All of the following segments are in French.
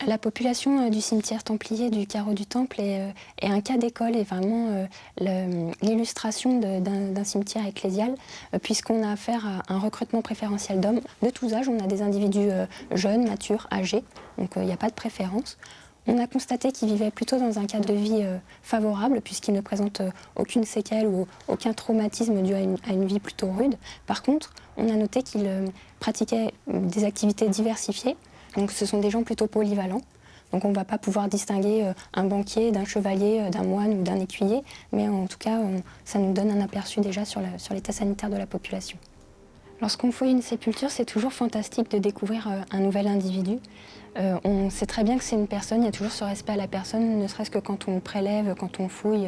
La population du cimetière templier du carreau du Temple est un cas d'école et vraiment l'illustration d'un cimetière ecclésial, puisqu'on a affaire à un recrutement préférentiel d'hommes de tous âges. On a des individus jeunes, matures, âgés, donc il n'y a pas de préférence. On a constaté qu'ils vivaient plutôt dans un cadre de vie favorable, puisqu'ils ne présentent aucune séquelle ou aucun traumatisme dû à une vie plutôt rude. Par contre, on a noté qu'ils pratiquaient des activités diversifiées. Donc ce sont des gens plutôt polyvalents. Donc on ne va pas pouvoir distinguer un banquier d'un chevalier, d'un moine ou d'un écuyer, mais en tout cas, ça nous donne un aperçu déjà sur l'état sanitaire de la population. Lorsqu'on fouille une sépulture, c'est toujours fantastique de découvrir un nouvel individu. On sait très bien que c'est une personne, il y a toujours ce respect à la personne, ne serait-ce que quand on prélève, quand on fouille,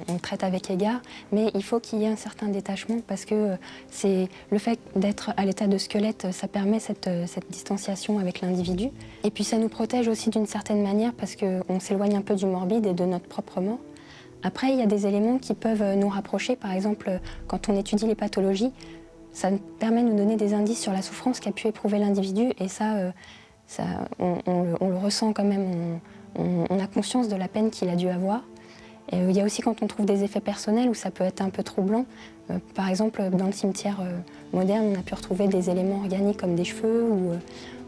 on le traite avec égard. Mais il faut qu'il y ait un certain détachement parce que c'est le fait d'être à l'état de squelette, ça permet cette distanciation avec l'individu. Et puis ça nous protège aussi d'une certaine manière parce qu'on s'éloigne un peu du morbide et de notre propre mort. Après, il y a des éléments qui peuvent nous rapprocher. Par exemple, quand on étudie les pathologies, ça permet de nous donner des indices sur la souffrance qu'a pu éprouver l'individu et on le ressent quand même, on a conscience de la peine qu'il a dû avoir. Et il y a aussi quand on trouve des effets personnels où ça peut être un peu troublant. Par exemple, dans le cimetière moderne, on a pu retrouver des éléments organiques comme des cheveux ou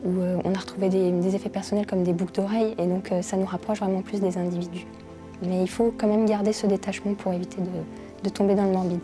on a retrouvé des effets personnels comme des boucles d'oreilles et donc ça nous rapproche vraiment plus des individus. Mais il faut quand même garder ce détachement pour éviter de tomber dans le morbide.